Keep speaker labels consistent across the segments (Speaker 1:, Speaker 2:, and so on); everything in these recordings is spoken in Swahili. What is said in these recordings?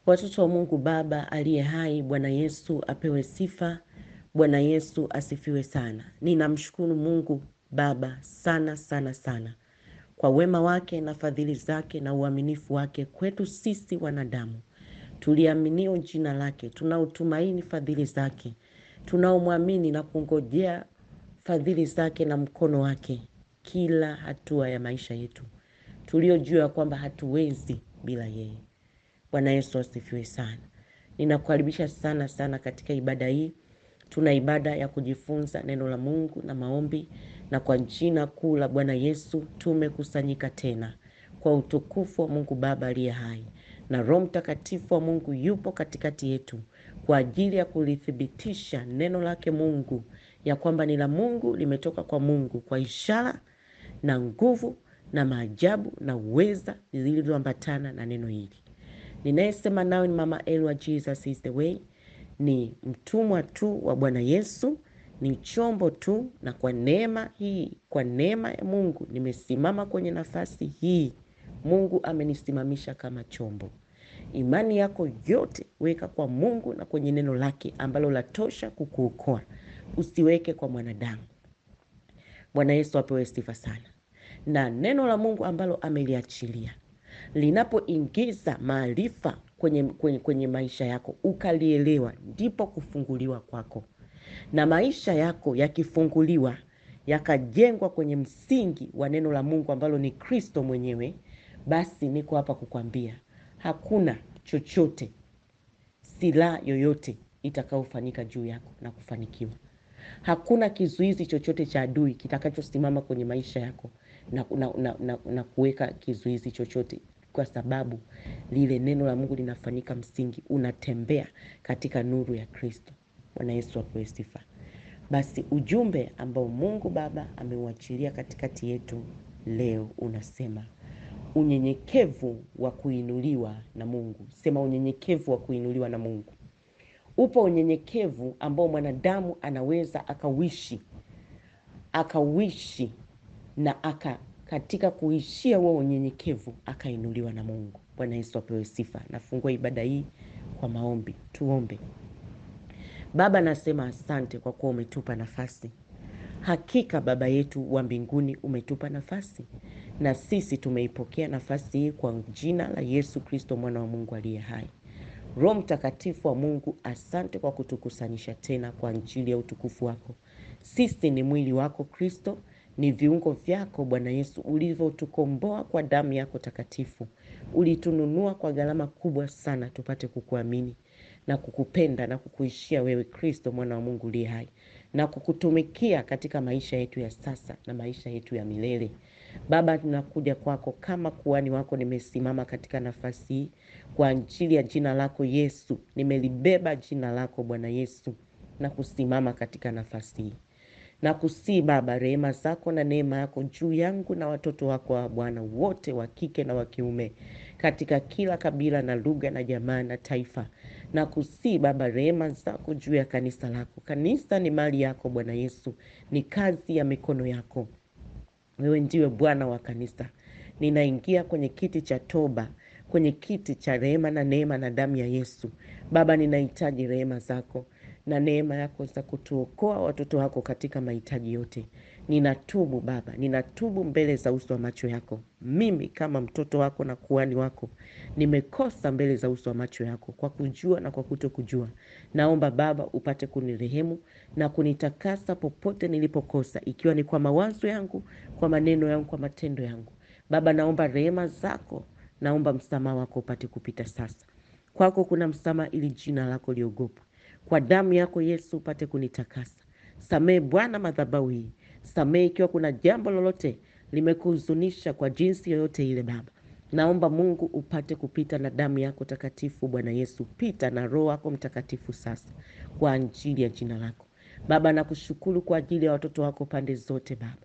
Speaker 1: Watoto wa Mungu Baba aliye hai, Bwana Yesu apewe sifa. Bwana Yesu asifiwe sana. Ninamshukuru Mungu Baba sana sana sana kwa wema wake na fadhili zake na uaminifu wake kwetu sisi wanadamu tuliaminio jina lake, tunautumaini fadhili zake, tunaomwamini na kungojea fadhili zake na mkono wake kila hatua ya maisha yetu, tuliojua kwamba hatuwezi bila yeye. Bwana Yesu asifiwe sana. Ninakukaribisha sana sana katika ibada hii. Tuna ibada ya kujifunza neno la Mungu na maombi, na kwa jina kuu la Bwana Yesu tumekusanyika tena kwa utukufu wa Mungu Baba aliye hai, na Roho Mtakatifu wa Mungu yupo katikati yetu kwa ajili ya kulithibitisha neno lake Mungu ya kwamba ni la Mungu, limetoka kwa Mungu, kwa ishara na nguvu na maajabu na uweza zilizoambatana na neno hili. Ninayesema nawe ni Mama Elwa. Jesus is the way. Ni mtumwa tu wa Bwana Yesu, ni chombo tu, na kwa neema hii, kwa neema ya Mungu nimesimama kwenye nafasi hii. Mungu amenisimamisha kama chombo. Imani yako yote weka kwa Mungu na kwenye neno lake ambalo latosha kukuokoa. Usiweke kwa mwanadamu. Bwana Yesu apewe sifa sana. Na neno la Mungu ambalo ameliachilia linapoingiza maarifa kwenye maisha yako, ukalielewa, ndipo kufunguliwa kwako. Na maisha yako yakifunguliwa, yakajengwa kwenye msingi wa neno la Mungu ambalo ni Kristo mwenyewe, basi niko hapa kukwambia hakuna chochote, silaha yoyote itakaofanyika juu yako na kufanikiwa. Hakuna kizuizi chochote cha adui kitakachosimama kwenye maisha yako na kuweka kizuizi chochote, kwa sababu lile neno la Mungu linafanyika msingi. Unatembea katika nuru ya Kristo. Bwana Yesu apewe sifa. Basi ujumbe ambao Mungu Baba ameuachilia katikati yetu leo unasema unyenyekevu wa kuinuliwa na Mungu. Sema unyenyekevu wa kuinuliwa na Mungu. Upo unyenyekevu ambao mwanadamu anaweza akawishi na katika kuishia huo unyenyekevu akainuliwa na Mungu. Bwana Yesu apewe sifa. Nafungua ibada hii kwa maombi. Tuombe. Baba, nasema asante kwa kuwa umetupa nafasi. Hakika Baba yetu wa mbinguni umetupa nafasi, na sisi tumeipokea nafasi hii kwa jina la Yesu Kristo mwana wa Mungu aliye hai. Roho Mtakatifu wa Mungu, asante kwa kutukusanyisha tena kwa ajili ya utukufu wako. Sisi ni mwili wako Kristo, ni viungo vyako Bwana Yesu, ulivyotukomboa kwa damu yako takatifu. Ulitununua kwa gharama kubwa sana tupate kukuamini na kukupenda na kukuishia wewe Kristo mwana wa Mungu aliye hai, na kukutumikia katika maisha yetu ya sasa na maisha yetu ya milele. Baba, tunakuja kwako kama kuhani wako. Nimesimama katika nafasi hii kwa ajili ya jina lako Yesu. Nimelibeba jina lako Bwana Yesu na kusimama katika nafasi hii. Na kusii Baba, rehema zako na neema yako juu yangu na watoto wako wa Bwana wote, wa kike na wa kiume, katika kila kabila na lugha na jamaa na taifa. Na kusii Baba, rehema zako juu ya kanisa lako. Kanisa ni mali yako Bwana Yesu, ni kazi ya mikono yako. Wewe ndiwe Bwana wa kanisa. Ninaingia kwenye kiti cha toba, kwenye kiti cha rehema na neema na damu ya Yesu. Baba, ninahitaji rehema zako na neema yako za kutuokoa watoto wako katika mahitaji yote. Ninatubu Baba, ninatubu mbele za uso wa macho yako. Mimi kama mtoto wako na kuhani wako nimekosa mbele za uso wa macho yako kwa kujua na kwa kutokujua. Naomba Baba upate kunirehemu na kunitakasa popote nilipokosa, ikiwa ni kwa mawazo yangu, kwa maneno yangu, kwa matendo yangu. Baba, naomba rehema zako, naomba msamaha wako upate kupita sasa. Kwako kuna msamaha ili jina lako liogopwe. Kwa damu yako Yesu upate kunitakasa. Samehe Bwana madhabahu hii. Samehe ikiwa kuna jambo lolote limekuhuzunisha kwa jinsi yoyote ile Baba. Naomba Mungu upate kupita na damu yako takatifu Bwana Yesu. Pita na Roho wako Mtakatifu sasa kwa ajili ya jina lako. Baba, nakushukuru kwa ajili ya watoto wako pande zote Baba.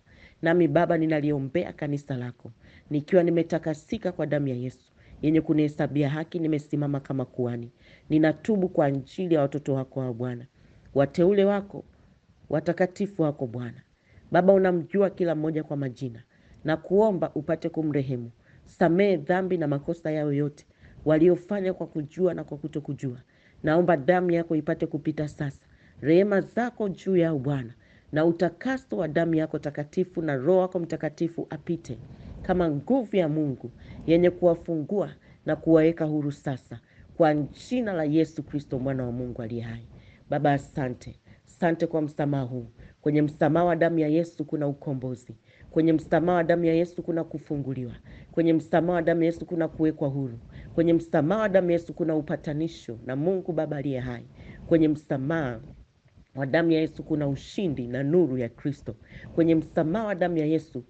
Speaker 1: Nami Baba, ninaliombea kanisa lako nikiwa nimetakasika kwa damu ya Yesu yenye kunihesabia haki. Nimesimama kama kuhani. Ninatubu kwa ajili ya watoto wako wa Bwana, wateule wako, watakatifu wako Bwana. Baba, unamjua kila mmoja kwa majina, na kuomba upate kumrehemu. Samehe dhambi na makosa yao yote waliofanya kwa kujua na kwa kutokujua. Naomba damu yako ipate kupita sasa, rehema zako juu yao Bwana, na utakaso wa damu yako takatifu na Roho yako Mtakatifu apite kama nguvu ya Mungu yenye kuwafungua na kuwaweka huru sasa, kwa jina la Yesu Kristo mwana wa Mungu aliye hai. Baba, asante. Asante kwa msamaha huu. Kwenye msamaha wa damu ya Yesu kuna ukombozi. Kwenye msamaha wa damu ya Yesu kuna kufunguliwa. Kwenye msamaha wa damu ya Yesu kuna kuwekwa huru. Kwenye msamaha wa damu ya Yesu kuna upatanisho na Mungu Baba aliye hai. Kwenye msamaha wa damu ya Yesu kuna ushindi na nuru ya Kristo. Kwenye msamaha wa damu ya Yesu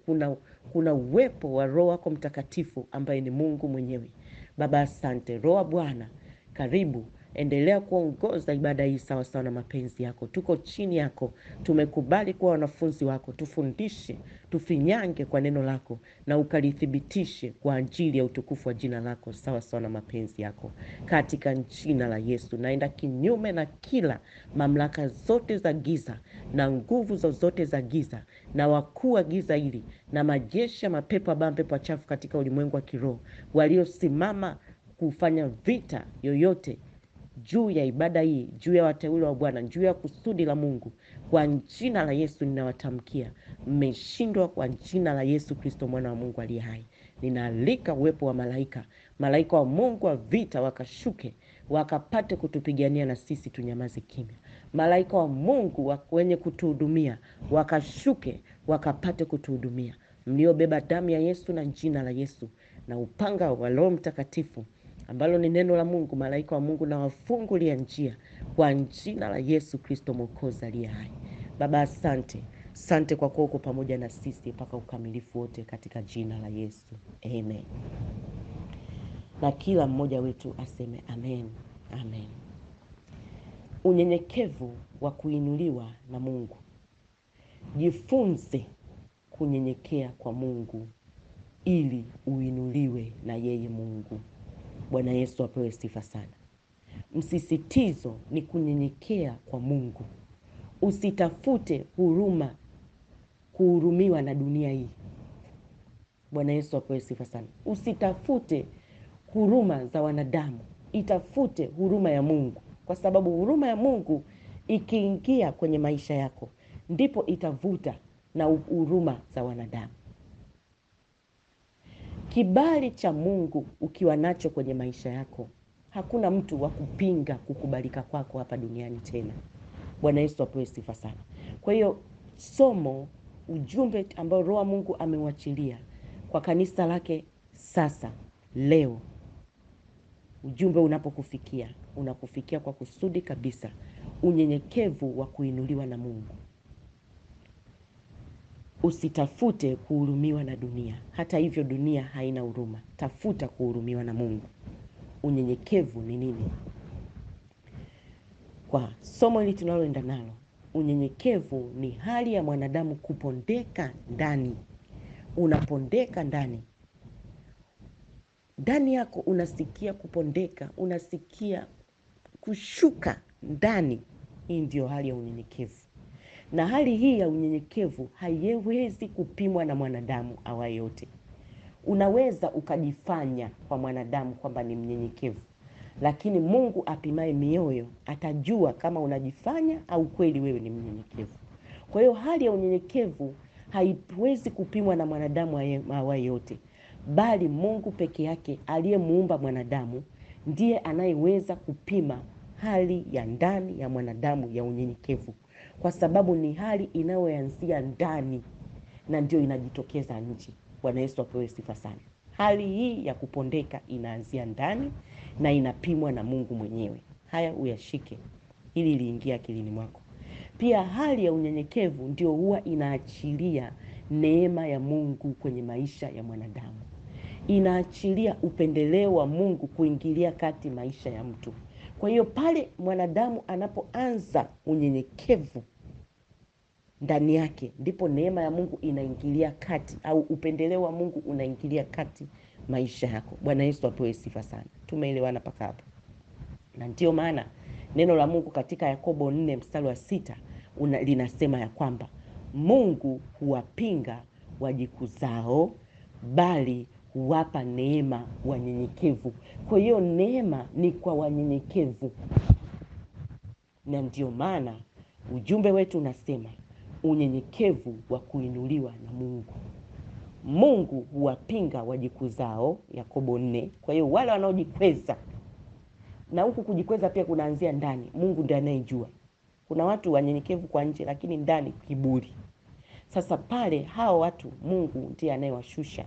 Speaker 1: kuna uwepo wa Roho yako Mtakatifu ambaye ni Mungu mwenyewe. Baba, asante. Roho Bwana, karibu. Endelea kuongoza ibada hii sawa sawa na mapenzi yako. Tuko chini yako, tumekubali kuwa wanafunzi wako. Tufundishe, tufinyange kwa neno lako na ukalithibitishe kwa ajili ya utukufu wa jina lako sawa sawa na mapenzi yako. Katika jina la Yesu, naenda kinyume na kila mamlaka zote za giza na nguvu zozote za giza na wakuu wa giza hili na majeshi ya mapepo ambayo pepo wachafu katika ulimwengu wa kiroho waliosimama kufanya vita yoyote juu ya ibada hii, juu ya wateule wa Bwana, juu ya kusudi la Mungu. Kwa jina la Yesu ninawatamkia mmeshindwa kwa jina la Yesu Kristo mwana wa Mungu aliye hai. Ninaalika uwepo wa malaika wa Mungu wa vita wakashuke, wakapate kutupigania na sisi tunyamaze kimya. Malaika wa Mungu wenye kutuhudumia wakashuke, wakapate kutuhudumia. Mliobeba damu ya Yesu na jina la Yesu na upanga wa Roho Mtakatifu ambalo ni neno la Mungu, malaika wa Mungu na wafungulia njia kwa jina la Yesu Kristo Mwokozi aliye hai. Baba, asante. Asante kwa kuwa uko pamoja na sisi mpaka ukamilifu wote katika jina la Yesu. Amen. Na kila mmoja wetu aseme amen. Amen. Unyenyekevu wa kuinuliwa na Mungu. Jifunze kunyenyekea kwa Mungu ili uinuliwe na yeye Mungu. Bwana Yesu apewe sifa sana. Msisitizo ni kunyenyekea kwa Mungu. Usitafute kuhurumiwa na dunia hii. Bwana Yesu apewe sifa sana. Usitafute huruma za wanadamu. Itafute huruma ya Mungu. Kwa sababu huruma ya Mungu ikiingia kwenye maisha yako, ndipo itavuta na huruma za wanadamu. Kibali cha Mungu ukiwa nacho kwenye maisha yako, hakuna mtu wa kupinga kukubalika kwako hapa duniani tena. Bwana Yesu apewe sifa sana. Kwa hiyo ujumbe ambao Roho Mungu amewachilia kwa kanisa lake sasa leo, ujumbe unakufikia kwa kusudi kabisa, unyenyekevu wa kuinuliwa na Mungu. Usitafute kuhurumiwa na dunia. Hata hivyo dunia haina huruma. Tafuta kuhurumiwa na Mungu. Unyenyekevu ni nini? Kwa somo hili tunaloenda nalo, unyenyekevu ni hali ya mwanadamu kupondeka ndani. Unapondeka ndani. Ndani yako unasikia kupondeka, unasikia kushuka ndani. Hii ndio hali ya unyenyekevu. Na hali hii ya unyenyekevu haiwezi kupimwa na mwanadamu awaye yote. Unaweza ukajifanya kwa mwanadamu kwamba ni mnyenyekevu, lakini Mungu apimaye mioyo atajua kama unajifanya au kweli wewe ni mnyenyekevu. Kwa hiyo hali ya unyenyekevu haiwezi kupimwa na mwanadamu awaye yote, bali Mungu peke yake aliyemuumba mwanadamu ndiye anayeweza kupima hali ya ndani ya mwanadamu ya unyenyekevu, kwa sababu ni hali inayoanzia ndani na ndio inajitokeza nje. Bwana Yesu apewe sifa sana. Hali hii ya kupondeka inaanzia ndani na inapimwa na Mungu mwenyewe. Haya uyashike ili liingie akilini mwako. Pia hali ya unyenyekevu ndio huwa inaachilia neema ya Mungu kwenye maisha ya mwanadamu. Inaachilia upendeleo wa Mungu kuingilia kati maisha ya mtu. Kwa hiyo pale mwanadamu anapoanza unyenyekevu ndani yake, ndipo neema ya Mungu inaingilia kati, au upendeleo wa Mungu unaingilia kati maisha yako. Bwana Yesu apewe sifa sana. Tumeelewana paka hapo? Na ndio maana neno la Mungu katika Yakobo 4:6 linasema ya kwamba Mungu huwapinga wajikuzao, bali huwapa neema wanyenyekevu. Kwa hiyo neema ni kwa wanyenyekevu. Na ndio maana ujumbe wetu unasema unyenyekevu wa kuinuliwa na Mungu. Mungu huwapinga wajikuzao, Yakobo 4. Kwa hiyo wale wanaojikweza, na huku kujikweza pia kunaanzia ndani, Mungu ndiye anayejua. Kuna watu wanyenyekevu kwa nje lakini ndani kiburi. Sasa pale hao watu Mungu ndiye anayewashusha.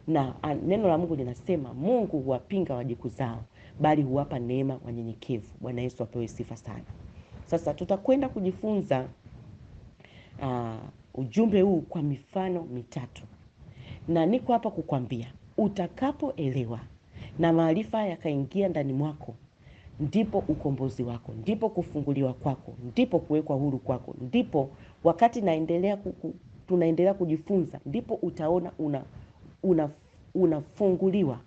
Speaker 1: Na neno la Mungu linasema Mungu huwapinga wajikuzao bali huwapa neema wanyenyekevu. Bwana Yesu apewe sifa sana. Sasa tutakwenda kujifunza ujumbe huu kwa mifano mitatu. Na niko hapa kukwambia utakapoelewa na maarifa yakaingia ndani mwako, ndipo ukombozi wako, ndipo kufunguliwa kwako, ndipo kuwekwa huru kwako, ndipo wakati tunaendelea kujifunza, ndipo utaona unafunguliwa.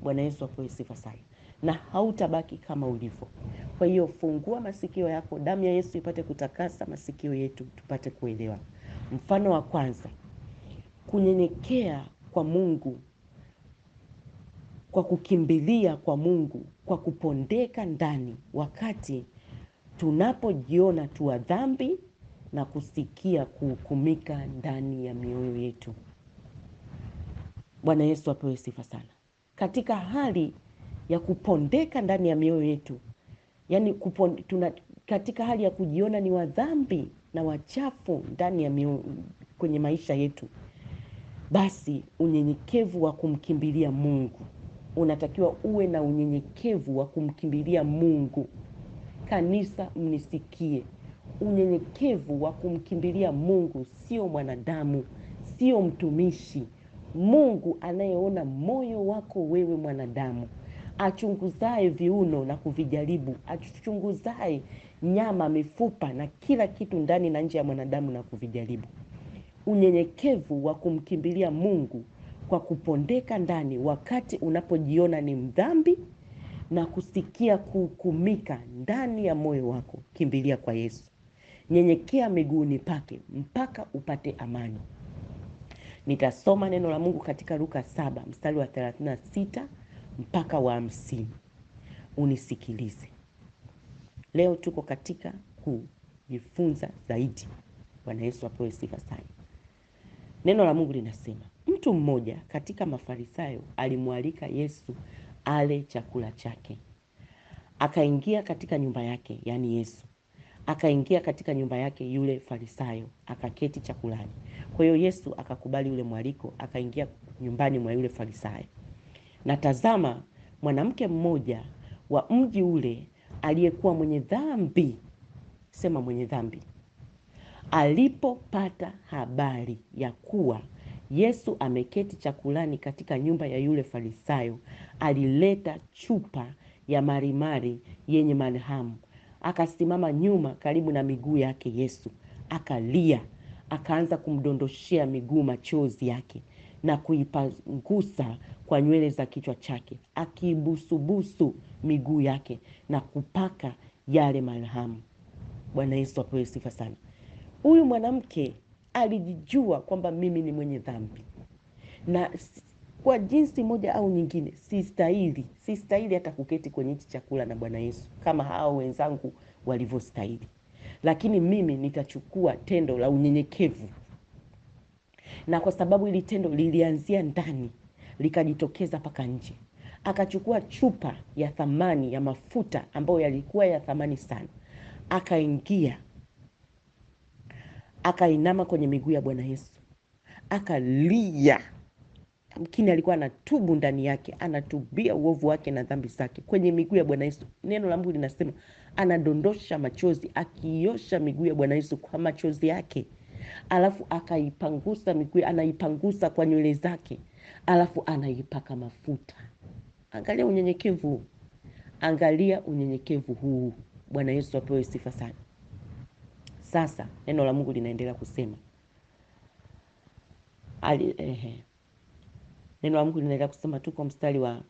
Speaker 1: Bwana Yesu apewe sifa sana. Na hautabaki kama ulivyo. Kwa hiyo fungua masikio yako, damu ya Yesu ipate kutakasa masikio yetu tupate kuelewa. Mfano wa kwanza, kunyenyekea kwa Mungu, kwa kukimbilia kwa Mungu, kwa kupondeka ndani wakati tunapojiona tu wa dhambi na kusikia kuhukumika ndani ya mioyo yetu. Bwana Yesu apewe sifa sana. Katika hali ya kupondeka ndani ya mioyo yetu, yani katika hali ya kujiona ni wa dhambi na wachafu ndani ya kwenye maisha yetu, basi unyenyekevu wa kumkimbilia Mungu. Unatakiwa uwe na unyenyekevu wa kumkimbilia Mungu. Kanisa mnisikie. Unyenyekevu wa kumkimbilia Mungu, sio mwanadamu, sio mtumishi. Mungu anayeona moyo wako wewe mwanadamu, achunguzae viuno na kuvijaribu, achunguzae nyama, mifupa na kila kitu ndani na nje ya mwanadamu na kuvijaribu. Unyenyekevu wa kumkimbilia Mungu kwa kupondeka ndani wakati unapojiona ni mdhambi na kusikia kuhukumika ndani ya moyo wako, kimbilia kwa Yesu. Nyenyekea miguuni pake mpaka upate amani. Nitasoma neno la Mungu katika Luka 7 mstari wa 36 mpaka wa 50. Unisikilize. Leo tuko katika kujifunza zaidi. Bwana Yesu apewe sifa sana. Neno la Mungu linasema, mtu mmoja katika Mafarisayo alimwalika Yesu ale chakula chake. Akaingia katika nyumba yake, yani Yesu akaingia katika nyumba yake yule Farisayo, akaketi chakulani. Kwa hiyo Yesu akakubali ule mwaliko, akaingia nyumbani mwa yule Farisayo. Na tazama, mwanamke mmoja wa mji ule aliyekuwa mwenye dhambi, sema mwenye dhambi, alipopata habari ya kuwa Yesu ameketi chakulani katika nyumba ya yule Farisayo, alileta chupa ya marimari yenye marhamu, akasimama nyuma karibu na miguu yake Yesu, akalia, akaanza kumdondoshea miguu machozi yake na kuipangusa kwa nywele za kichwa chake, akibusubusu miguu yake na kupaka yale marhamu. Bwana Yesu apewe sifa sana. Huyu mwanamke alijijua kwamba mimi ni mwenye dhambi, na kwa jinsi moja au nyingine sistahili hata kuketi kwenye hichi chakula na Bwana Yesu kama hao wenzangu walivyostahili. Lakini mimi nitachukua tendo la unyenyekevu. Na kwa sababu ili tendo lilianzia ndani, likajitokeza paka nje. Akachukua chupa ya thamani ya mafuta ambayo yalikuwa ya thamani sana. Akaingia, akainama kwenye miguu ya Bwana Yesu, akalia. Mkini alikuwa anatubu ndani yake, anatubia uovu wake na dhambi zake kwenye miguu ya Bwana Yesu. Neno la Mungu linasema anadondosha machozi, akiosha miguu ya Bwana Yesu kwa machozi yake. Alafu akaipangusa miguu, anaipangusa kwa nywele zake, alafu anaipaka mafuta. Angalia unyenyekevu. Angalia unyenyekevu huu. Bwana Yesu apewe sifa sana. Sasa neno la Mungu linaendelea kusema, neno la Mungu linaendelea kusema, tuko mstari wa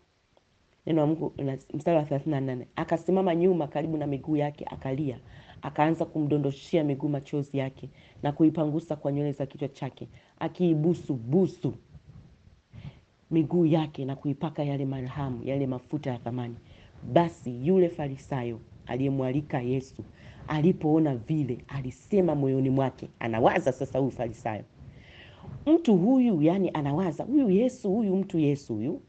Speaker 1: neno la Mungu mstari wa 38. Akasimama nyuma karibu na miguu yake, akalia, akaanza kumdondoshia miguu machozi yake na kuipangusa kwa nywele za kichwa chake, akiibusu busu miguu yake na kuipaka yale marhamu, yale mafuta ya thamani. Basi yule Farisayo aliyemwalika Yesu alipoona vile, alisema moyoni mwake, anawaza sasa huyu Farisayo, mtu huyu, yani anawaza huyu Yesu, huyu mtu Yesu huyu,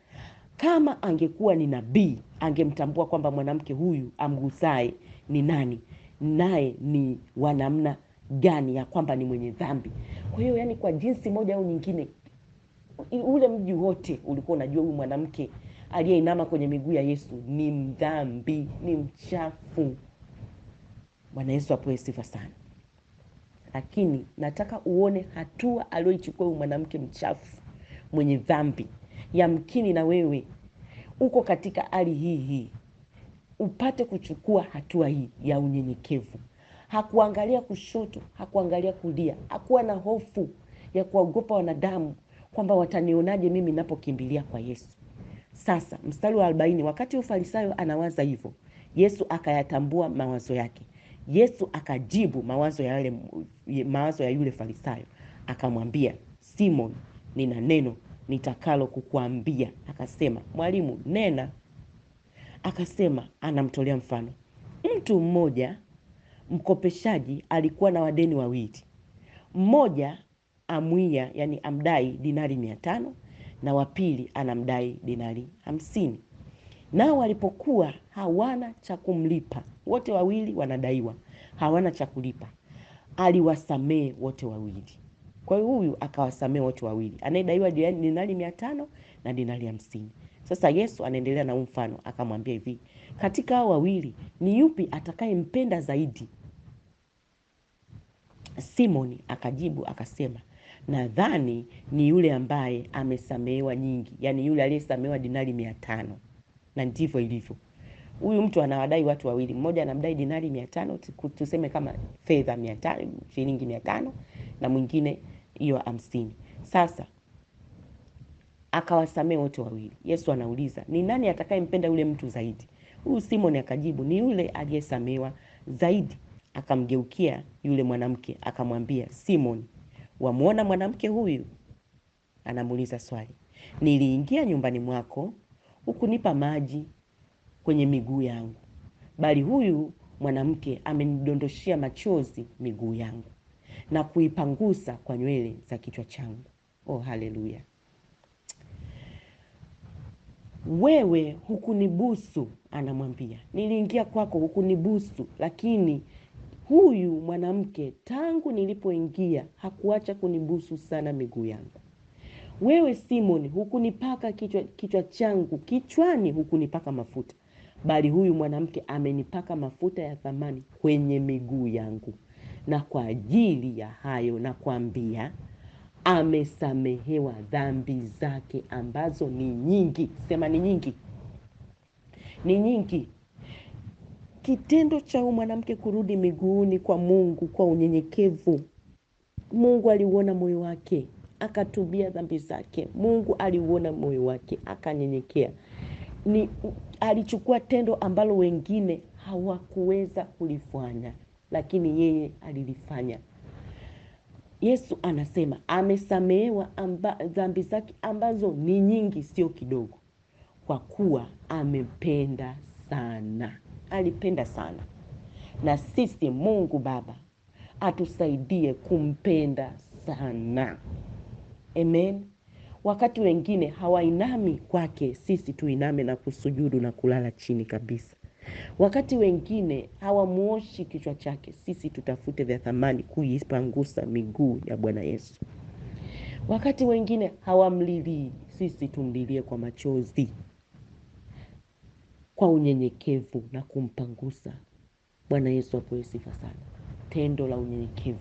Speaker 1: kama angekuwa ni nabii, angemtambua kwamba mwanamke huyu amgusae ni nani, naye ni wanamna gani, ya kwamba ni mwenye dhambi. Kwa hiyo yani kwa jinsi moja au nyingine, ule mji wote ulikuwa unajua huyu mwanamke aliyeinama kwenye miguu ya Yesu ni mdhambi, ni mchafu. Bwana Yesu apewe sifa sana. Lakini nataka uone hatua aliyoichukua huyu mwanamke mchafu mwenye dhambi. Yamkini na wewe uko katika hali hii, upate kuchukua hatua hii ya unyenyekevu. Hakuangalia kushoto, hakuangalia kulia, hakuwa na hofu ya kuogopa wanadamu kwamba watanionaje mimi ninapokimbilia kwa Yesu. Sasa mstari wa 40, wakati Ufarisayo anawaza hivyo, Yesu akayatambua mawazo yake. Yesu akajibu mawazo ya yule Farisayo, akamwambia, Simon, nina neno nitakalo kukuambia. Akasema, mwalimu, nena. Akasema, anamtolea mfano. Mtu mmoja mkopeshaji alikuwa na wadeni wawili. Mmoja amwia, yani amdai dinari 500, na wa pili anamdai dinari 50. Nao walipokuwa hawana cha kumlipa, wote wawili wanadaiwa, hawana cha kulipa, aliwasamehe wote wawili. Kwa hiyo huyu akawasamehe wote wawili, anayedaiwa dinari 500 na dinari 50. Sasa Yesu anaendelea na mfano, akamwambia hivi, katika hao wawili ni yupi atakayempenda zaidi? Simoni akajibu akasema, nadhani ni yule ambaye amesamehewa nyingi, yani yule aliyesamehewa dinari 500. Na ndivyo ilivyo. Huyu mtu anawadai watu wawili, mmoja anamdai dinari 500, tuseme kama fedha 500, shilingi 500, na mwingine hiyo 50. Sasa akawasamehe wote wawili. Yesu anauliza, ni nani atakayempenda yule mtu zaidi? Huyu Simoni akajibu, ni yule aliyesamehewa zaidi. Akamgeukia yule mwanamke akamwambia, Simoni, wamuona mwanamke huyu? Anamuuliza swali. Niliingia nyumbani mwako, hukunipa maji kwenye miguu yangu, bali huyu mwanamke amenidondoshia machozi miguu yangu na kuipangusa kwa nywele za kichwa changu. Oh, haleluya. Wewe hukunibusu, anamwambia. Niliingia kwako hukunibusu, lakini huyu mwanamke tangu nilipoingia hakuacha kunibusu sana miguu yangu. Wewe Simoni, hukunipaka kichwa changu, kichwani hukunipaka mafuta, bali huyu mwanamke amenipaka mafuta ya thamani kwenye miguu yangu. Na kwa ajili ya hayo nakwambia, amesamehewa dhambi zake ambazo ni nyingi. Sema ni nyingi. Ni nyingi. Kitendo cha mwanamke kurudi miguuni kwa Mungu kwa unyenyekevu, Mungu aliuona moyo wake, akatubia dhambi zake. Mungu aliuona moyo wake, akanyenyekea. Alichukua tendo ambalo wengine hawakuweza kulifanya, lakini yeye alilifanya. Yesu anasema amesamehewa dhambi zake ambazo ni nyingi, sio kidogo, kwa kuwa amependa sana. Alipenda sana. Na sisi Mungu Baba atusaidie kumpenda sana. Amen. Wakati wengine hawainami kwake, sisi tuiname na kusujudu na kulala chini kabisa. Wakati wengine hawamuoshi kichwa chake, sisi tutafute vya thamani kuipangusa miguu ya Bwana Yesu. Wakati wengine hawamlilii, sisi tumlilie kwa machozi, kwa unyenyekevu na kumpangusa. Bwana Yesu apewe sifa sana. Tendo la unyenyekevu.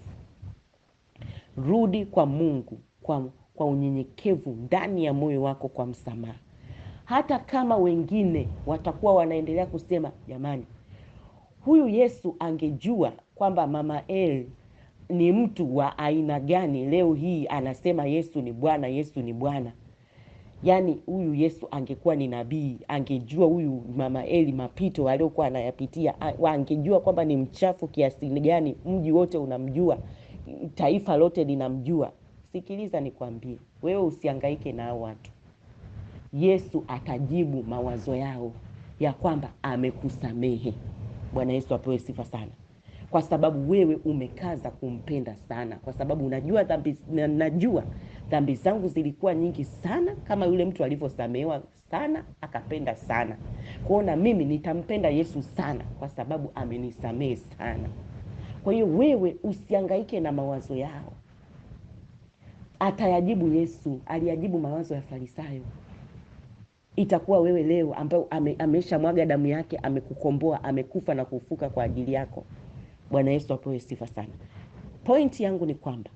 Speaker 1: Rudi kwa Mungu kwa unyenyekevu ndani ya moyo wako, kwa msamaha. Hata kama wengine watakuwa wanaendelea kusema, jamani, huyu Yesu angejua kwamba Mama Eli ni mtu wa aina gani, leo hii anasema Yesu ni Bwana, Yesu ni Bwana. Yani huyu Yesu angekuwa ni nabii, angejua huyu Mama Eli mapito aliyokuwa anayapitia, angejua kwamba ni mchafu kiasi gani, mji wote unamjua, taifa lote linamjua. Sikiliza nikwambie, wewe usihangaike na hao watu. Yesu atajibu mawazo yao ya kwamba amekusamehe. Bwana Yesu apewe sifa sana. Kwa sababu wewe umekaza kumpenda sana, kwa sababu unajua najua dhambi zangu zilikuwa nyingi sana, kama yule mtu alivyosamehewa sana akapenda sana. Kuona mimi nitampenda Yesu sana kwa sababu amenisamehe sana. Kwa hiyo wewe usihangaike na mawazo yao. Atayajibu Yesu, aliyajibu mawazo ya Farisayo. Itakuwa wewe leo ambao ameshamwaga damu yake, amekukomboa, amekufa na kufuka kwa ajili yako. Bwana Yesu apewe sifa sana. Pointi yangu ni kwamba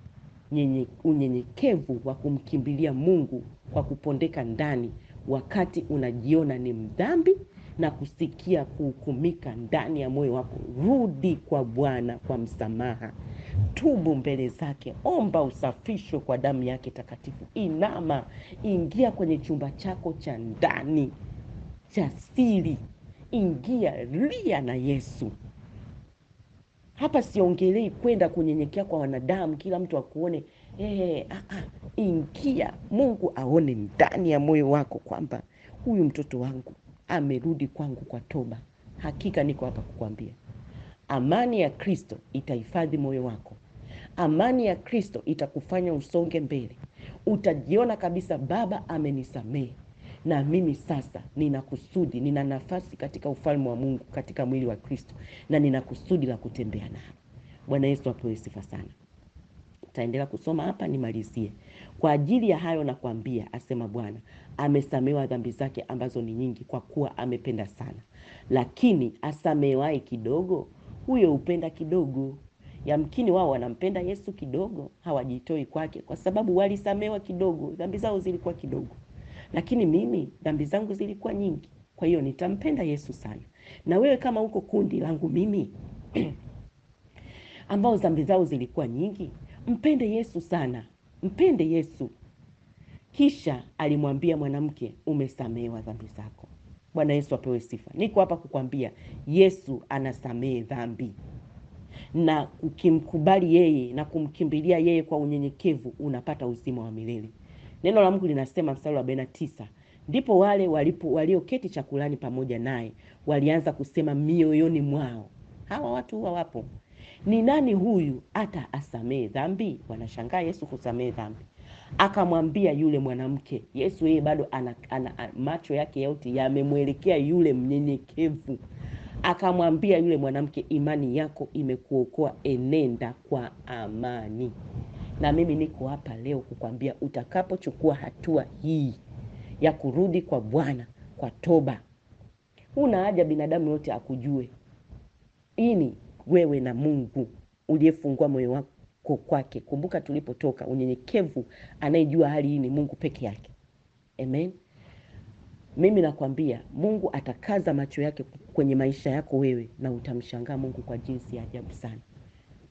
Speaker 1: unyenyekevu wa kumkimbilia Mungu kwa kupondeka ndani wakati unajiona ni mdhambi na kusikia kuhukumika ndani ya moyo wako. Rudi kwa Bwana kwa msamaha. Tubu mbele zake, omba usafisho kwa damu yake takatifu. Inama, ingia kwenye chumba chako cha ndani cha siri, ingia, lia na Yesu. Hapa siongelei kwenda kunyenyekea kwa wanadamu, kila mtu akuone. Ingia, Mungu aone ndani ya moyo wako kwamba huyu mtoto wangu amerudi kwangu kwa toba. Hakika niko hapa kukwambia, amani ya Kristo itahifadhi moyo wako. Amani ya Kristo itakufanya usonge mbele. Utajiona kabisa, Baba amenisamehe, na mimi sasa nina kusudi, nina nafasi katika ufalme wa Mungu, katika mwili wa Kristo, na nina kusudi la kutembea nao. Bwana Yesu apewe sifa sana. Taendelea kusoma hapa nimalizie. Kwa ajili ya hayo nakwambia, asema Bwana, amesamehewa dhambi zake ambazo ni nyingi, kwa kuwa amependa sana. Lakini asamehewaye kidogo, huyo hupenda kidogo. Yamkini wao wanampenda Yesu kidogo, hawajitoi kwake kwa sababu walisamehewa kidogo, dhambi zao zilikuwa kidogo. Lakini mimi dhambi zangu zilikuwa nyingi, kwa hiyo nitampenda Yesu sana. Na wewe kama uko kundi langu mimi ambao dhambi zao zilikuwa nyingi, mpende Yesu sana, mpende Yesu. Kisha alimwambia mwanamke, umesamehewa dhambi zako. Bwana Yesu apewe sifa. Niko hapa kukwambia Yesu anasamehe dhambi, na ukimkubali yeye na kumkimbilia yeye kwa unyenyekevu, unapata uzima wa milele. Neno la Mungu linasema mstari wa 49, ndipo wale walioketi chakulani pamoja naye walianza kusema mioyoni mwao, hawa watu huwa wapo, ni nani huyu hata asamehe dhambi? Wanashangaa Yesu kusamehe dhambi. Akamwambia yule mwanamke, Yesu yeye bado ana macho yake yote yamemwelekea yule mnyenyekevu. Akamwambia yule mwanamke, imani yako imekuokoa, enenda kwa amani. Na mimi niko hapa leo kukwambia, utakapochukua hatua hii ya kurudi kwa Bwana kwa toba, huna haja binadamu yote akujue. Ini wewe na Mungu uliyefungua moyo wako kwake. Kumbuka tulipotoka, unyenyekevu anayejua hali hii ni Mungu peke yake. Amen. Mimi nakwambia Mungu atakaza macho yake kwenye maisha yako wewe, na utamshangaa Mungu kwa jinsi ya ajabu sana.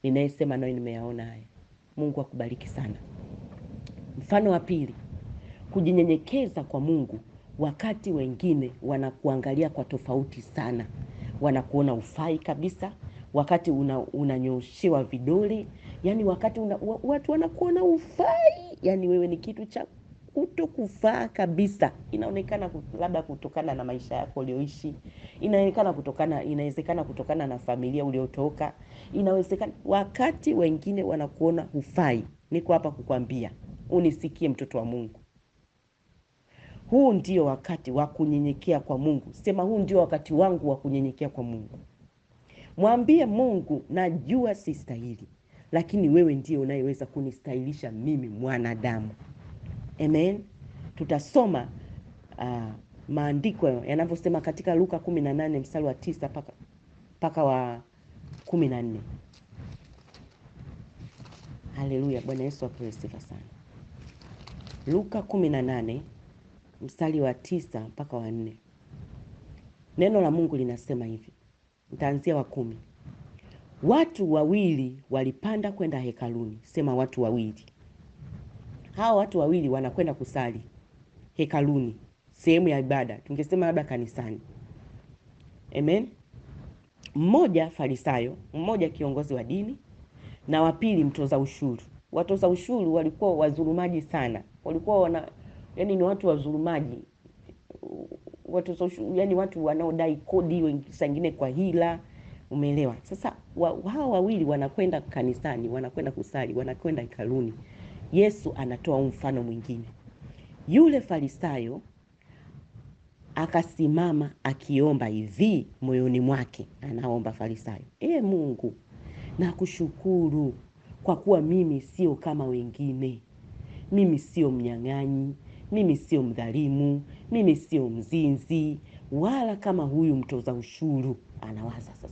Speaker 1: Ninayesema nawe nimeyaona haya. Mungu akubariki sana. Mfano wa pili, kujinyenyekeza kwa Mungu wakati wengine wanakuangalia kwa tofauti sana. Wanakuona ufai kabisa, wakati unanyoshewa vidole, yani wakati watu wanakuona ufai, yani wewe ni kitu cha kutokufaa kabisa. Inaonekana labda kutokana na maisha yako ulioishi, inawezekana kutokana na familia uliotoka, inawezekana wakati wengine wanakuona ufai. Niko hapa kukwambia, unisikie mtoto wa Mungu, huu ndio wakati wa kunyenyekea kwa Mungu. Sema, huu ndio wakati wangu wa kunyenyekea kwa Mungu. Mwambie Mungu, najua sistahili, lakini wewe ndio unayeweza kunistahilisha mimi mwanadamu. Amen. Tutasoma maandiko yanavyosema katika Luka 18 mstari wa 9 mpaka wa 14. Haleluya, Bwana Yesu apewe sifa sana. Luka 18 mstari wa 9 mpaka wa 4. Neno la Mungu linasema hivi. Nitaanzia wa 10. Watu wawili walipanda kwenda hekaluni. Sema, watu wawili. Hao watu wawili wanakwenda kusali hekaluni, sehemu ya ibada, tungesema labda kanisani. Amen. Mmoja Farisayo, mmoja kiongozi wa dini, na wa pili mtoza ushuru. Watoza ushuru walikuwa wazulumaji sana. Walikuwa yani ni watu wazulumaji. watu yani watu wanaodai kodi, wengine kwa hila, umeelewa? Sasa hawa wawili wanakwenda kanisani, wanakwenda kusali, wanakwenda hekaluni. Yesu anatoa mfano mwingine. Yule Farisayo akasimama akiomba hivi moyoni mwake, anaomba Farisayo: Mungu, nakushukuru kwa kuwa mimi sio kama wengine. Mimi sio mnyang'anyi, mimi sio mdhalimu, mimi sio mzinzi, wala kama huyu mtoza ushuru. Anawaza sasa,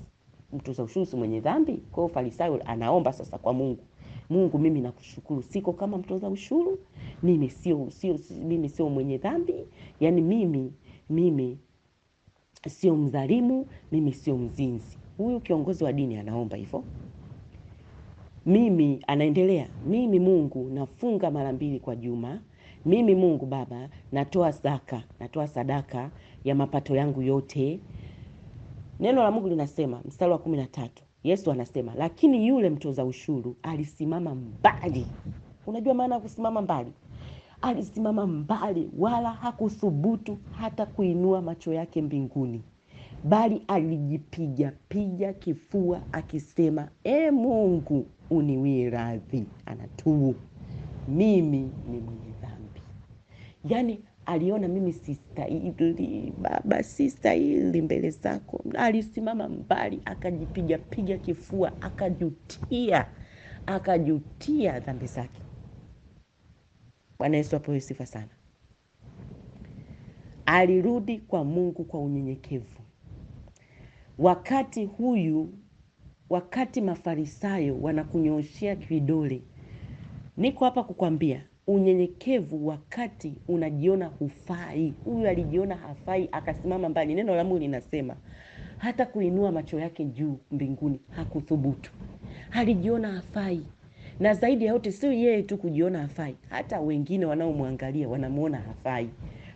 Speaker 1: mtoza ushuru si mwenye dhambi? Kwa hiyo Farisayo anaomba sasa kwa Mungu: Mungu, mimi nakushukuru, siko kama mtoza ushuru, mimi sio mwenye dhambi, yani mimi sio mdhalimu, mimi sio mzinzi. Huyu kiongozi wa dini anaomba hivyo. Mimi anaendelea, mimi Mungu nafunga mara 2 kwa juma. Mimi Mungu Baba natoa sadaka ya mapato yangu yote. Neno la Mungu linasema mstari wa 13, Yesu anasema, lakini yule mtoza ushuru alisimama mbali. Unajua maana ya kusimama mbali? Alisimama mbali, wala hakuthubutu hata kuinua macho yake mbinguni, bali alijipiga kifua akisema, Mungu uniwie radhi. Anatubu, mimi ni mwenye dhambi. Yani aliona mimi sistahili, Baba, sistahili mbele zako. Alisimama mbali, akajipiga kifua, akajutia dhambi zake. Bwana Yesu apewe sifa sana. Alirudi kwa Mungu kwa unyenyekevu. Wakati Mafarisayo wanakunyoshia vidole, niko hapa kukwambia unyenyekevu wakati unajiona hufai. Huyu alijiona hafai, akasimama mbali. Neno la Mungu linasema hata kuinua macho yake juu mbinguni hakuthubutu. Alijiona hafai. Na zaidi ya yote, sio yeye tu kujiona hafai, hata wengine wanaomwangalia wanamuona hafai.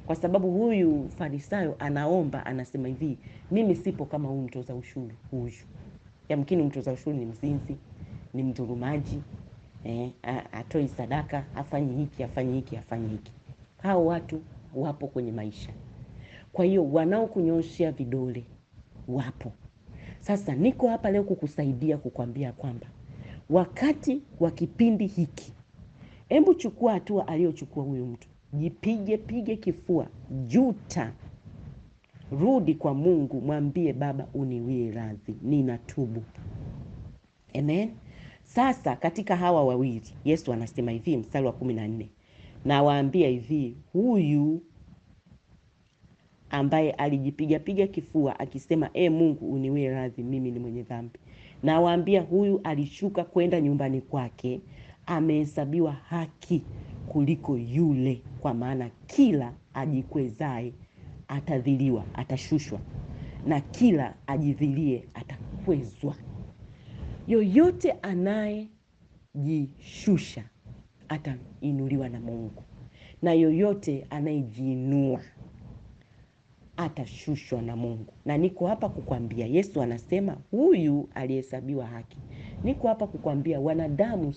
Speaker 1: Kwa sababu huyu Farisayo anaomba, anasema hivi, mimi sipo kama huyu mtoza ushuru huyu. Yamkini mtoza ushuru ni mzinzi, ni mdhulumaji, atoi sadaka, afanye hiki. Hao watu wapo kwenye maisha. Kwa hiyo wanaokunyoshia vidole wapo. Sasa niko hapa leo kukusaidia, kukwambia kwamba wakati wa kipindi hiki, hebu chukua hatua aliyochukua huyu mtu. Jipige kifua, juta, rudi kwa Mungu, mwambie Baba, uniwie radhi, ninatubu. Amen. Sasa katika hawa wawili, Yesu anasema hivi mstari wa 14, na waambia hivi, huyu ambaye alijipiga kifua akisema, Mungu uniwie radhi, mimi ni mwenye dhambi, na waambia huyu alishuka kwenda nyumbani kwake, amehesabiwa haki kuliko yule, kwa maana kila ajikwezae atadhiliwa, atashushwa, na kila ajidhilie atakwezwa. Yoyote anayejishusha atainuliwa na Mungu, na yoyote anayejiinua atashushwa na Mungu. Na niko hapa kukwambia, Yesu anasema huyu alihesabiwa haki. Niko hapa kukwambia mwanadamu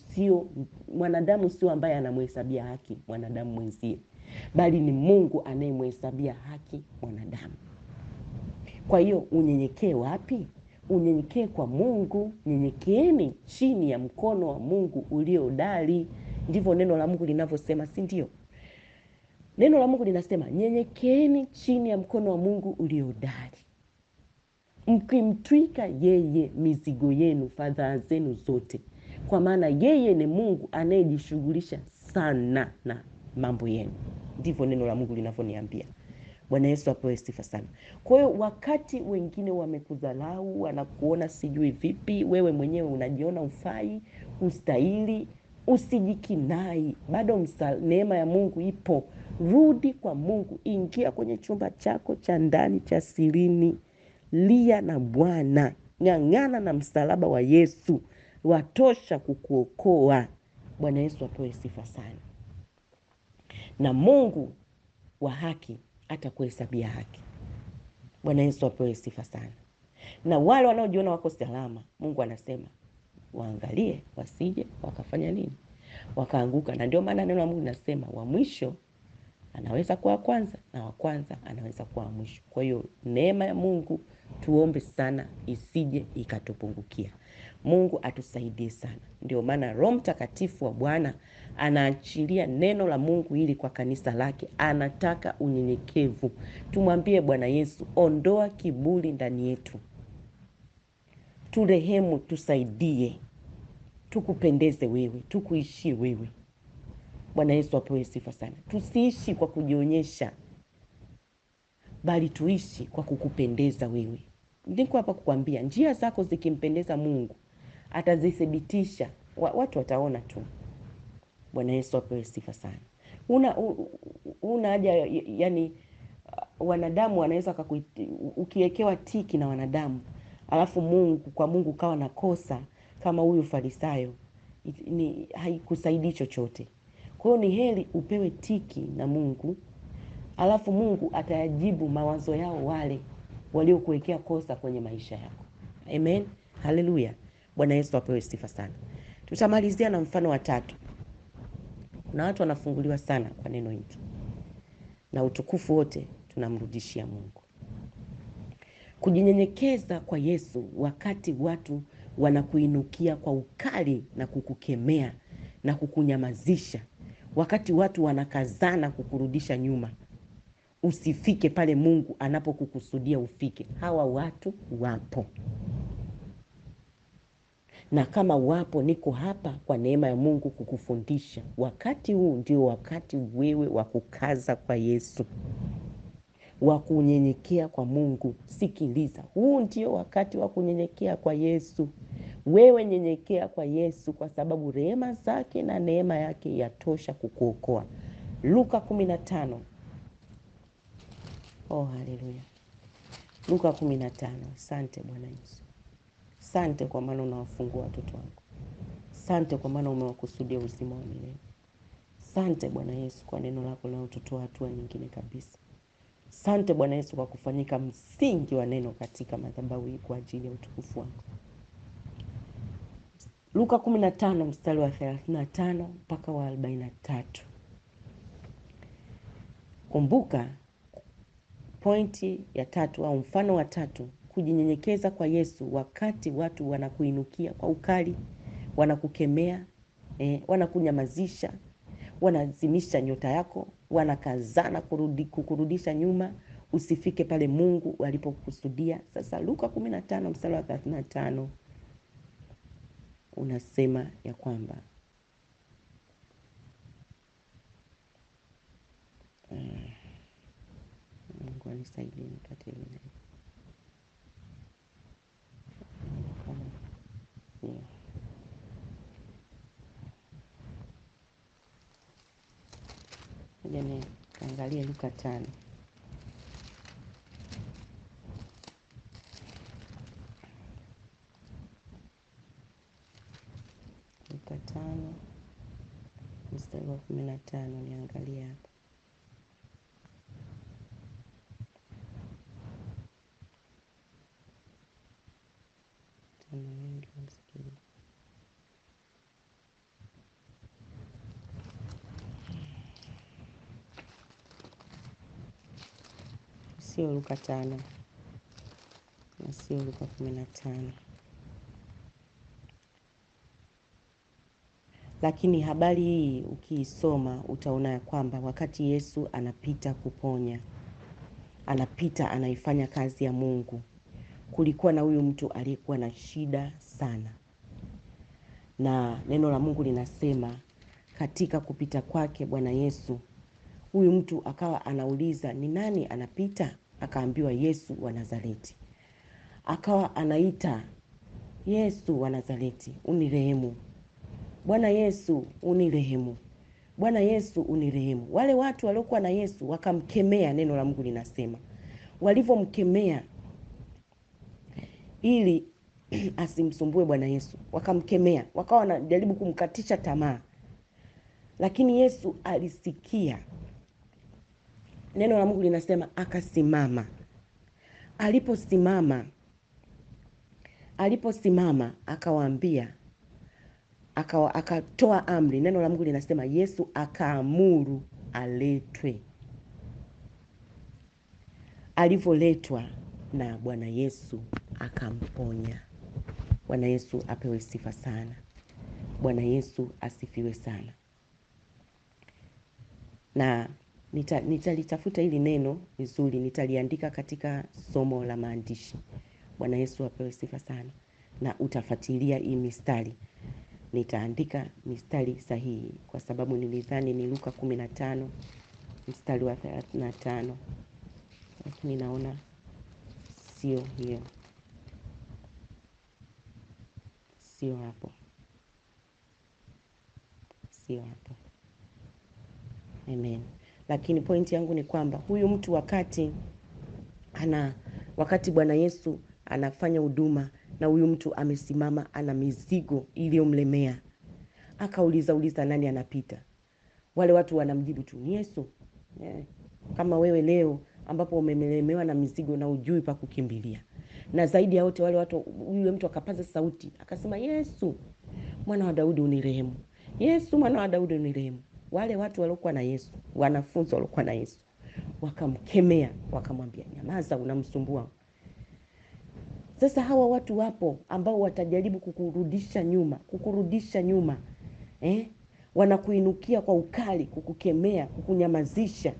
Speaker 1: sio ambaye anamhesabia haki mwanadamu mwenzie, bali ni Mungu anayemhesabia haki mwanadamu. Kwa hiyo unyenyekee wapi? Unyenyekee kwa Mungu. Nyenyekeeni chini ya mkono wa Mungu uliodali. Ndivyo neno la Mungu linavyosema, si ndio? Neno la Mungu linasema nyenyekeeni chini ya mkono wa Mungu uliodali, mkimtwika yeye mizigo yenu, fadhaa zenu zote, kwa maana yeye ni Mungu anayejishughulisha sana na mambo yenu. Ndivyo neno la Mungu linavyoniambia. Bwana Yesu apewe sifa sana. Kwa hiyo wakati wengine wamekudharau, wanakuona sijui vipi, wewe mwenyewe unajiona ufai, ustahili, usijikinai. Bado neema ya Mungu ipo. Rudi kwa Mungu, ingia kwenye chumba chako cha ndani cha sirini, lia na Bwana, ng'ang'ana na msalaba wa Yesu, watosha kukuokoa. Bwana Yesu apewe sifa sana. Na Mungu wa haki atakuhesabia haki. Bwana Yesu apewe sifa sana. Na wale wanaojiona wako salama, Mungu anasema waangalie wasije wakafanya nini? Wakaanguka. Na ndio maana neno la Mungu linasema wa mwisho anaweza kuwa wa kwanza na wa kwanza anaweza kuwa wa mwisho. Kwa hiyo neema ya Mungu tuombe sana isije ikatupungukia. Mungu atusaidie sana. Ndio maana Roho Mtakatifu wa Bwana anaachilia neno la Mungu ili kwa kanisa lake. Anataka unyenyekevu. Tumwambie Bwana Yesu, ondoa kiburi ndani yetu. Turehemu, tusaidie. Tukupendeze wewe, tukuishie wewe. Bwana Yesu apewe sifa sana. Tusiishi kwa kujionyesha, bali tuishi kwa kukupendeza wewe. Niko hapa kukwambia, njia zako zikimpendeza Mungu, atazithibitisha. Watu wataona tu. Bwana Yesu apewe sifa sana. Una haja, yani wanadamu wanaweza ukiwekewa tiki na wanadamu, alafu Mungu kawa na kosa kama huyu Farisayo, haikusaidii chochote. Kwa hiyo ni heri upewe tiki na Mungu, alafu Mungu atayajibu mawazo yao wale waliokuwekea kosa kwenye maisha yako. Amen. Haleluya. Bwana Yesu apewe sifa sana. Tutamalizia na mfano wa 3. Kuna watu wanafunguliwa sana kwa neno hili. Na utukufu wote tunamrudishia Mungu. Kujinyenyekeza kwa Yesu wakati watu wanakuinukia kwa ukali na kukukemea na kukunyamazisha. Wakati watu wanakazana kukurudisha nyuma. Usifike pale Mungu anapokukusudia ufike. Hawa watu wapo. Na kama wapo, niko hapa kwa neema ya Mungu kukufundisha. Wakati huu ndio wakati wewe wa kukaza kwa Yesu, wa kunyenyekea kwa Mungu. Sikiliza, huu ndio wakati wa kunyenyekea kwa Yesu. Wewe nyenyekea kwa Yesu, kwa sababu rehema zake na neema yake yatosha kukuokoa. Luka 15. Oh, haleluya. Luka 15. Asante Bwana Yesu. Asante kwa maana unawafungua watoto wako. Asante kwa maana umewakusudia uzima wa milele. Asante Bwana Yesu kwa neno lako linalotutoa hatua nyingine kabisa. Asante Bwana Yesu kwa kufanyika msingi wa neno katika madhabahu hii kwa ajili ya utukufu wako. Luka 15 mstari wa 35 mpaka wa 43. Kumbuka pointi ya 3 au mfano wa 3, kujinyenyekeza kwa Yesu wakati watu wanakuinukia kwa ukali, wanakukemea, wanakunyamazisha, wanazimisha nyota yako, wanakazana kukurudisha nyuma, usifike pale Mungu alipokusudia. Sasa Luka 15 mstari wa 35 unasema ya kwamba Mungu anisaidie nipate ile. Jana angalia Luka 5. Luka 5 mstari wa 15 niangalie hapa. Sio Luka 5 na sio Luka 15. Lakini habari hii ukiisoma utaona ya kwamba wakati Yesu anapita kuponya, anapita anaifanya kazi ya Mungu, kulikuwa na huyu mtu aliyekuwa na shida sana. Na neno la Mungu linasema katika kupita kwake Bwana Yesu, huyu mtu akawa anauliza ni nani anapita? Akaambiwa Yesu wa Nazareti. Akawa anaita, Yesu wa Nazareti, unirehemu. Bwana Yesu unirehemu. Bwana Yesu unirehemu. Wale watu waliokuwa na Yesu wakamkemea, neno la Mungu linasema. Walivyomkemea ili asimsumbue Bwana Yesu, wakamkemea, wakawa wanajaribu kumkatisha tamaa. Lakini Yesu alisikia. Neno la Mungu linasema akasimama. Aliposimama akawaambia, akatoa amri. Neno la Mungu linasema Yesu akaamuru aletwe. alivyoletwa na Bwana Yesu akamponya. Bwana Yesu apewe sifa sana. Bwana Yesu asifiwe sana. Na nitalitafuta hili neno vizuri, nitaliandika katika somo la maandishi. Bwana Yesu apewe sifa sana. Na utafuatilia hii mistari. Nitaandika mistari sahihi kwa sababu nilidhani ni Luka 15 mstari wa 35. Lakini naona sio hiyo. Sio hapo. Sio hapo. Amen. Lakini pointi yangu ni kwamba huyu mtu wakati Bwana Yesu anafanya huduma na huyu mtu amesimama ana mizigo iliyomlemea. Akauliza nani anapita. Wale watu wanamjibu tu ni Yesu. Kama wewe leo ambapo umemelemewa na mizigo na ujui pa kukimbilia. Na zaidi ya wote wale watu, yule mtu akapaza sauti akasema, Yesu mwana wa Daudi unirehemu. Yesu mwana wa Daudi unirehemu. Wale watu waliokuwa na Yesu, wanafunzi waliokuwa na Yesu, wakamkemea, wakamwambia nyamaza, unamsumbua. Sasa hawa watu wapo ambao watajaribu kukurudisha nyuma. Wanakuinukia kwa ukali, kukukemea, kukunyamazisha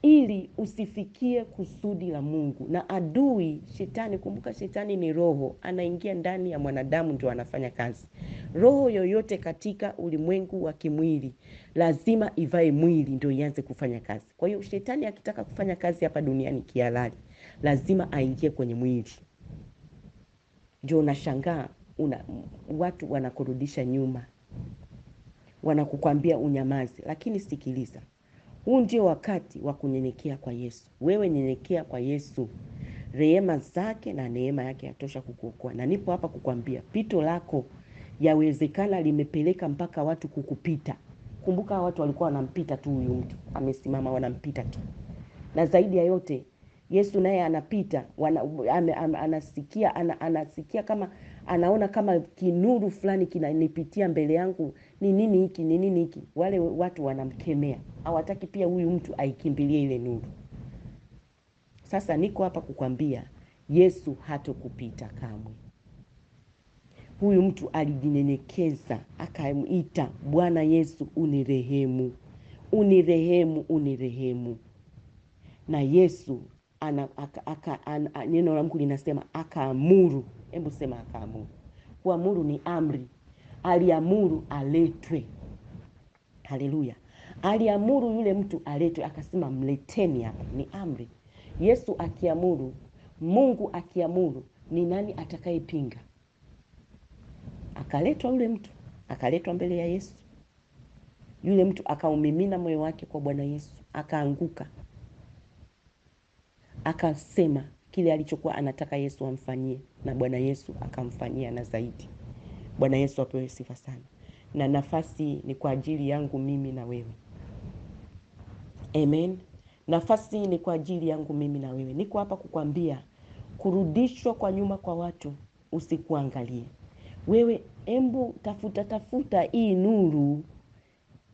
Speaker 1: ili usifikie kusudi la Mungu. Na adui shetani, kumbuka shetani ni roho, anaingia ndani ya mwanadamu ndio anafanya kazi. Roho yoyote katika ulimwengu wa kimwili lazima ivae mwili ndio ianze kufanya kazi. Kwa hiyo shetani akitaka kufanya kazi hapa duniani kihalali, lazima aingie kwenye mwili. Ndio unashangaa watu wanakurudisha nyuma. Wanakukwambia unyamaze, lakini sikiliza. Huu ndio wakati wa kunyenyekea kwa Yesu. Wewe nyenyekea kwa Yesu. Rehema zake na neema yake yatosha kukuokoa. Na nipo hapa kukwambia pito lako yawezekana limepeleka mpaka watu kukupita. Kumbuka watu walikuwa wanampita tu, huyu mtu amesimama wanampita tu. Na zaidi ya yote Yesu naye anapita, anasikia kama anaona kama kinuru fulani kinanipitia mbele yangu. Ni nini hiki? Wale watu wanamkemea. Hawataki pia huyu mtu aikimbilie ile nuru. Sasa niko hapa kukwambia Yesu hatokupita kamwe. Huyu mtu alijinyenyekeza, akamuita Bwana Yesu unirehemu. Unirehemu. Na Yesu neno la Mungu linasema akaamuru. Hebu sema akaamuru. Kuamuru ni amri. Aliamuru aletwe. Haleluya. Aliamuru yule mtu aletwe, akasema mleteni hapa. Ni amri. Yesu akiamuru, Mungu akiamuru, ni nani atakayepinga? Akaletwa yule mtu, akaletwa mbele ya Yesu. Yule mtu akaumimina moyo wake kwa Bwana Yesu, akaanguka. Akasema kile alichokuwa anataka Yesu amfanyie, na Bwana Yesu akamfanyia na zaidi. Bwana Yesu apewe sifa sana. Na nafasi ni kwa ajili yangu mimi na wewe. Amen. Nafasi ni kwa ajili yangu mimi na wewe. Niko hapa kukwambia kurudishwa kwa nyuma kwa watu usikuangalie. Wewe embu tafuta hii nuru.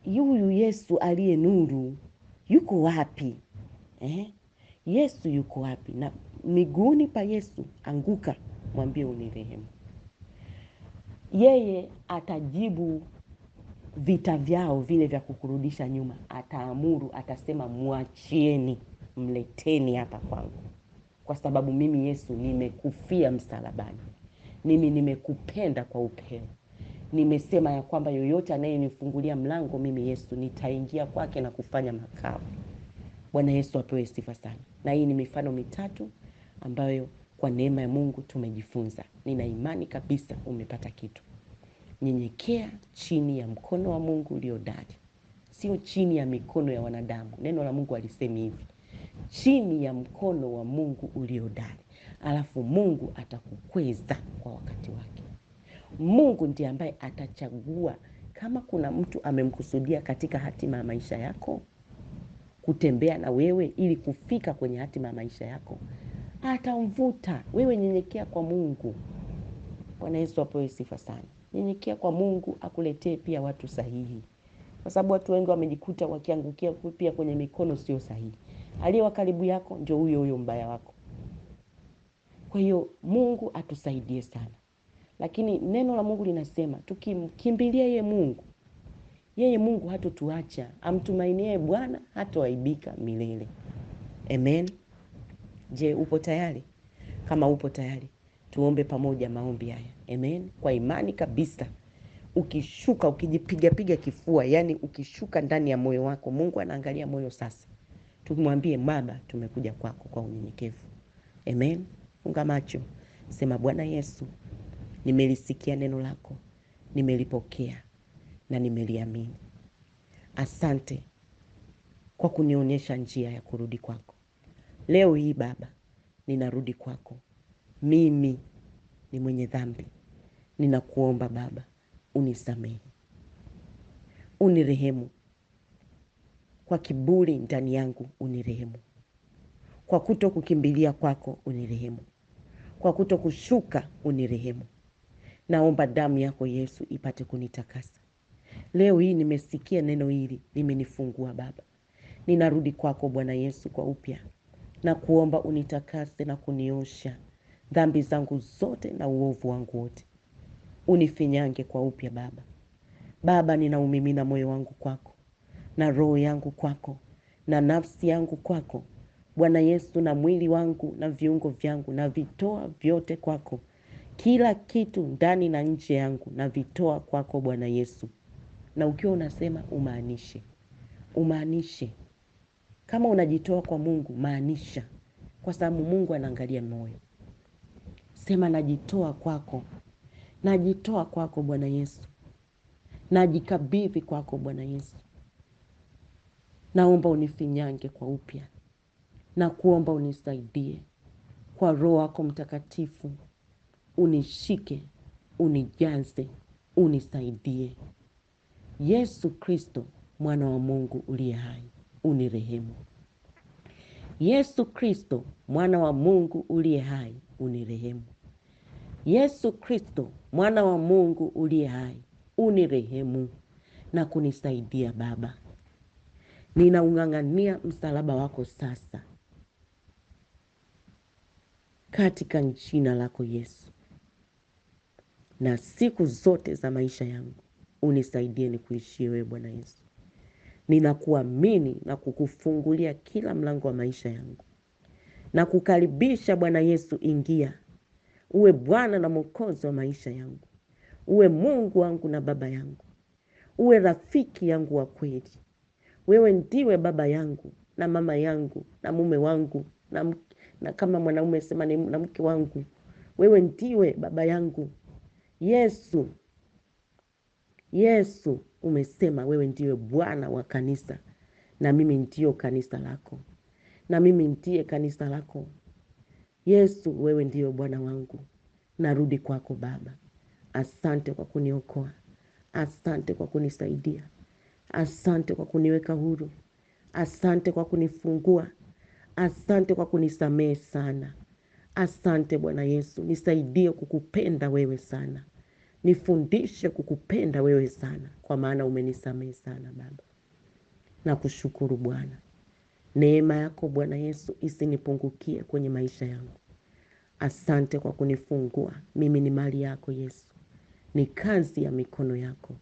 Speaker 1: Huyu Yesu aliye nuru yuko wapi? Yesu yuko wapi? Na miguuni pa Yesu anguka, mwambie unirehemu. Yeye atajibu vita vyao vile vya kukurudisha nyuma. Ataamuru, atasema muachieni, mleteni hapa kwangu. Kwa sababu mimi Yesu nimekufia msalabani. Mimi nimekupenda kwa upendo. Nimesema ya kwamba yoyote anayenifungulia mlango mimi Yesu nitaingia kwake na kufanya makao. Bwana Yesu apewe sifa sana. Na hii ni mifano mitatu ambayo kwa neema ya Mungu tumejifunza. Nina imani kabisa umepata kitu. Nyenyekea chini ya mkono wa Mungu uliodari. Sio chini ya mikono ya wanadamu. Neno la Mungu alisemi hivi. Chini ya mkono wa Mungu uliodari. Alafu Mungu atakukweza kwa wakati wake. Mungu ndiye ambaye atachagua kama kuna mtu amemkusudia katika hatima ya maisha yako, kutembea na wewe ili kufika kwenye hatima ya maisha yako. Atamvuta. Wewe nyenyekea kwa Mungu. Bwana Yesu apewe sifa sana. Nyenyekea kwa Mungu akuletee pia watu sahihi. Kwa sababu watu wengi wamejikuta wakiangukia pia kwenye mikono sio sahihi. aliye wa karibu yako ndio huyo huyo mbaya wako. Kwa hiyo Mungu atusaidie sana. Lakini neno la Mungu linasema tukimkimbilia yeye Mungu hatotuacha, amtumainie Bwana hatoaibika milele. Amen. Je, upo tayari? Kama upo tayari, tuombe pamoja maombi haya. Amen. Kwa imani kabisa, ukishuka ukijipiga kifua, yani ukishuka ndani ya moyo wako, Mungu anaangalia moyo sasa. Tumwambie Baba, tumekuja kwako kwa unyenyekevu. Amen. Funga macho. Sema, Bwana Yesu, nimelisikia neno lako, nimelipokea na nimeliamini. Asante kwa kunionyesha njia ya kurudi kwako. Leo hii Baba, ninarudi kwako. Mimi ni mwenye dhambi. Ninakuomba Baba, unisamehe. Unirehemu. Kwa kiburi ndani yangu unirehemu. Kwa kuto kukimbilia kwako unirehemu. Kwa kuto kushuka unirehemu. Naomba damu yako Yesu ipate kunitakasa. Leo hii nimesikia neno hili, limenifungua Baba. Ninarudi kwako Bwana Yesu kwa upya. Na kuomba unitakase na kuniosha dhambi zangu zote na uovu wangu wote. Unifinyange kwa upya Baba. Baba, ninaumimina moyo wangu kwako, na roho yangu kwako, na nafsi yangu kwako Bwana Yesu, na mwili wangu na viungo vyangu na vitoa vyote kwako. Kila kitu ndani na nje yangu na vitoa kwako Bwana Yesu. Na ukiwa unasema umaanishe. Kama unajitoa kwa Mungu, maanisha, kwa sababu Mungu anaangalia moyo. Sema, najitoa kwako. Najitoa kwako Bwana Yesu. Najikabidhi kwako Bwana Yesu. Naomba unifinyange kwa upya. Na kuomba unisaidie kwa Roho wako Mtakatifu. Unishike, unijaze, unisaidie. Yesu Kristo, mwana wa Mungu uliye hai, unirehemu. Yesu Kristo, mwana wa Mungu uliye hai, unirehemu. Yesu Kristo, mwana wa Mungu uliye hai, unirehemu na kunisaidia Baba. Ninaung'ang'ania msalaba wako sasa, katika jina lako Yesu. Na siku zote za maisha yangu unisaidie nikuishie wewe Bwana Yesu. Ninakuamini na kukufungulia kila mlango wa maisha yangu. Na kukaribisha Bwana Yesu, ingia. Uwe Bwana na Mwokozi wa maisha yangu. Uwe Mungu wangu na Baba yangu. Uwe rafiki yangu wa kweli. Wewe ndiwe baba yangu na mama yangu na mume wangu na kama mwanaume sema ni na mke wangu. Wewe ndiwe baba yangu. Yesu, umesema wewe ndiwe Bwana wa kanisa, na mimi ndio kanisa lako. Na mimi ndiye kanisa lako. Yesu, wewe ndiwe Bwana wangu. Narudi kwako Baba. Asante kwa kuniokoa. Asante kwa kunisaidia. Asante kwa kuniweka huru. Asante kwa kunifungua. Asante kwa kunisamehe sana. Asante Bwana Yesu, nisaidie kukupenda wewe sana. Nifundishe kukupenda wewe sana, kwa maana umenisamehe sana Baba. Na kushukuru Bwana. Neema yako Bwana Yesu isinipungukie kwenye maisha yangu. Asante kwa kunifungua. Mimi ni mali yako Yesu. Ni kazi ya mikono yako.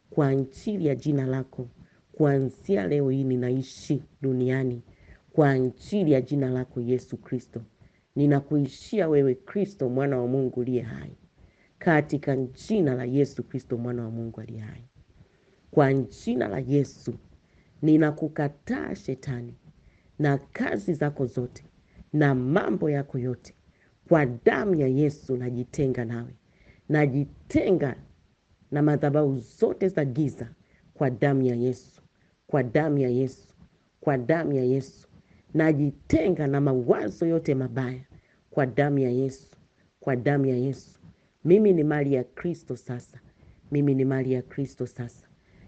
Speaker 1: Kwa ajili ya jina lako, kuanzia leo hii ninaishi duniani kwa ajili ya jina lako Yesu Kristo. Ninakuishia wewe Kristo, mwana wa Mungu aliye hai. Katika jina la Yesu Kristo, mwana wa Mungu aliye hai. Kwa jina la Yesu, ninakukataa shetani na kazi zako zote na mambo yako yote. Kwa damu ya Yesu najitenga nawe. Najitenga na madhabahu zote za giza kwa damu ya Yesu. Kwa damu ya Yesu. Kwa damu ya Yesu. Najitenga na mawazo yote mabaya kwa damu ya Yesu. Kwa damu ya Yesu. Mimi ni mali ya Kristo sasa. Mimi ni mali ya Kristo sasa.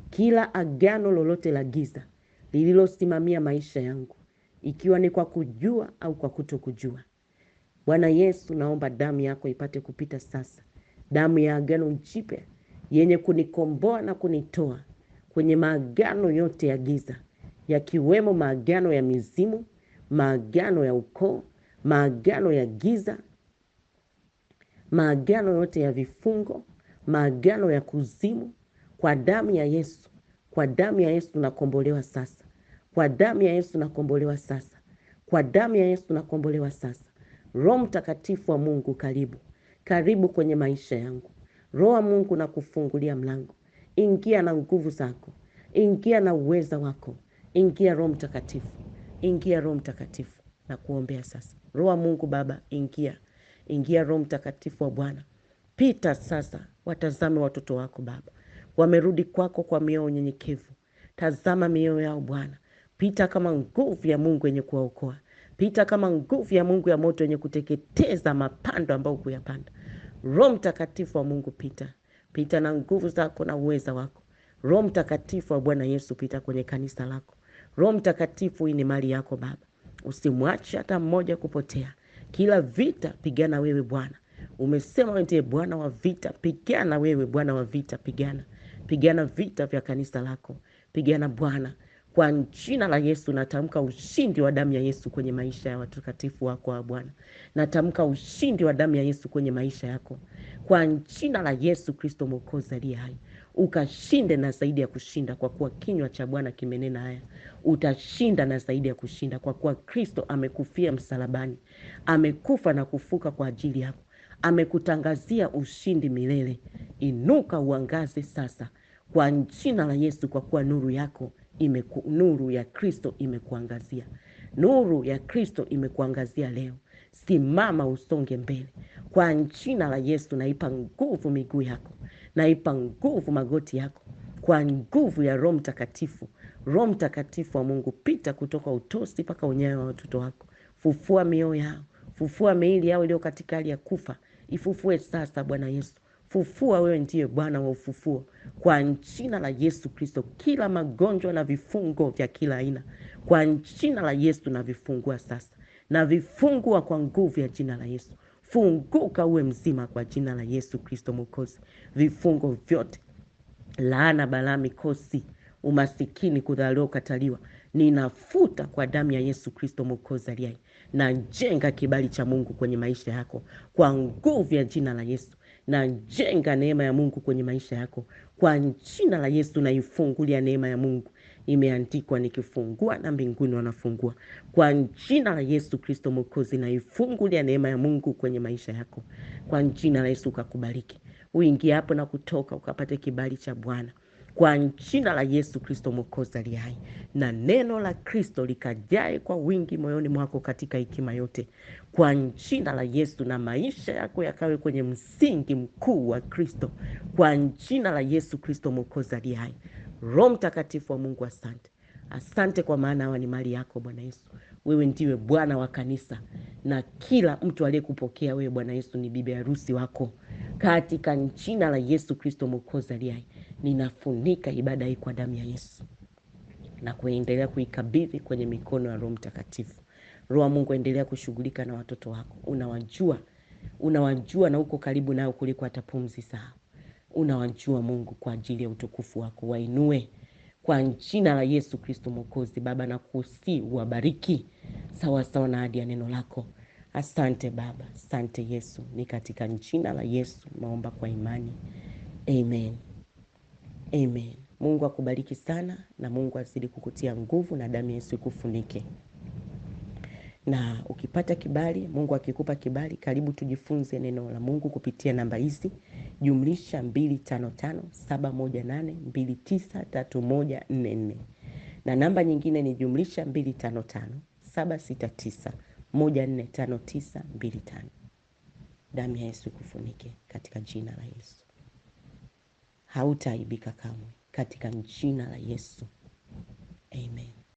Speaker 1: Kila agano lolote la giza lililosimamia maisha yangu, ikiwa ni kwa kujua au kwa kutokujua, Bwana Yesu, naomba damu yako ipate kupita sasa. Damu ya agano jipya yenye kunikomboa na kunitoa kwenye maagano yote ya giza, yakiwemo maagano ya mizimu, maagano ya ukoo, maagano ya giza, maagano yote ya vifungo, maagano ya kuzimu, kwa damu ya Yesu. Kwa damu ya Yesu tunakombolewa sasa. Kwa damu ya Yesu tunakombolewa sasa. Kwa damu ya Yesu tunakombolewa sasa. Roho Mtakatifu wa Mungu, karibu. Karibu kwenye maisha yangu. Roho wa Mungu na kufungulia mlango. Ingia na nguvu zako. Ingia na uweza wako. Ingia Roho Mtakatifu. Ingia Roho Mtakatifu. Na kuombea sasa. Roho wa Mungu Baba, ingia. Ingia Roho Mtakatifu wa Bwana. Pita sasa, watazame watoto wako Baba. Wamerudi kwako kwa mioyo nyenyekevu. Tazama mioyo yao Bwana. Pita kama nguvu ya Mungu yenye kuwaokoa. Pita kama nguvu ya Mungu ya moto yenye kuteketeza mapando ambayo kuyapanda. Roho Mtakatifu wa Mungu, pita. Pita na nguvu zako na uweza wako. Roho Mtakatifu wa Bwana Yesu, pita kwenye kanisa lako. Roho Mtakatifu, hii ni mali yako Baba. Usimwache hata mmoja kupotea. Kila vita pigana wewe Bwana. Umesema wewe ndiye Bwana wa vita. Pigana wewe Bwana wa vita, pigana. Pigana vita vya kanisa lako. Pigana Bwana. Kwa jina la Yesu natamka ushindi wa damu ya Yesu kwenye maisha ya watakatifu wako wa Bwana. Natamka ushindi wa damu ya Yesu kwenye maisha yako. Kwa jina la Yesu Kristo Mwokozi aliye hai. Ukashinde na zaidi ya kushinda, kwa kuwa kinywa cha Bwana kimenena haya. Utashinda na zaidi ya kushinda, kwa kuwa Kristo amekufia msalabani. Amekufa na kufuka kwa ajili yako. Amekutangazia ushindi milele. Inuka uangaze sasa kwa jina la Yesu, kwa kuwa nuru yako nuru ya Kristo imekuangazia. Nuru ya Kristo imekuangazia leo. Simama usonge mbele. Kwa jina la Yesu naipa nguvu miguu yako. Naipa nguvu magoti yako. Kwa nguvu ya Roho Mtakatifu. Roho Mtakatifu wa Mungu, pita kutoka utosi mpaka unyayo wa watoto wako. Fufua mioyo yao. Fufua miili yao iliyo katika hali ya kufa. Ifufue sasa Bwana Yesu. Fufua, wewe ndiye Bwana wa ufufuo. Kwa jina la Yesu Kristo, kila magonjwa na vifungo vya kila aina, kwa jina la Yesu na vifungua sasa. Na vifungua kwa nguvu ya jina la Yesu. Funguka uwe mzima kwa jina la Yesu Kristo Mwokozi. Vifungo vyote, laana, balaa, mikosi, umasikini, kudharauliwa, kukataliwa, ninafuta kwa damu ya Yesu Kristo Mwokozi aliye hai. Na jenga kibali cha Mungu kwenye maisha yako kwa nguvu ya jina la Yesu. Na jenga neema ya Mungu kwenye maisha yako kwa jina la Yesu. Na ifungulia neema ya Mungu. Imeandikwa, nikifungua na mbinguni wanafungua. Kwa jina la Yesu Kristo Mwokozi, na ifungulia neema ya Mungu kwenye maisha yako kwa jina la Yesu. Ukakubariki, uingie hapo na kutoka, ukapate kibali cha Bwana kwa jina la Yesu Kristo Mwokozi aliye hai. Na neno la Kristo likajae kwa wingi moyoni mwako katika hekima yote kwa jina la Yesu. Na maisha yako yakawe kwenye msingi mkuu wa Kristo kwa jina la Yesu Kristo Mwokozi aliye hai. Roho Mtakatifu wa Mungu, asante. Asante kwa maana hawa ni mali yako Bwana Yesu. Wewe ndiwe Bwana wa kanisa, na kila mtu aliyekupokea wewe Bwana Yesu ni bibi harusi wako katika jina la Yesu Kristo Mwokozi aliye hai. Ninafunika ibada hii kwa damu ya Yesu na kuendelea kuikabidhi kwenye mikono ya Roho Mtakatifu. Roho wa Mungu, endelea kushughulika na watoto wako. Unawajua na uko karibu nao kuliko hata pumzi zao. Unawajua Mungu, kwa ajili ya utukufu wako. Wainue kwa jina la Yesu Kristo Mwokozi. Baba, na kusi uwabariki sawa sawa na ahadi ya neno lako. Asante Baba, asante Yesu. Ni katika jina la Yesu naomba kwa imani. Amen. Amen. Mungu akubariki sana, na Mungu azidi kukutia nguvu, na damu ya Yesu ikufunike. Na ukipata kibali, Mungu akikupa kibali, karibu tujifunze neno la Mungu kupitia namba hizi: +255 718 293144. Na namba nyingine ni +255 769 145925. Damu ya Yesu ikufunike katika jina la Yesu. Hautaaibika kamwe katika jina la Yesu. Amen.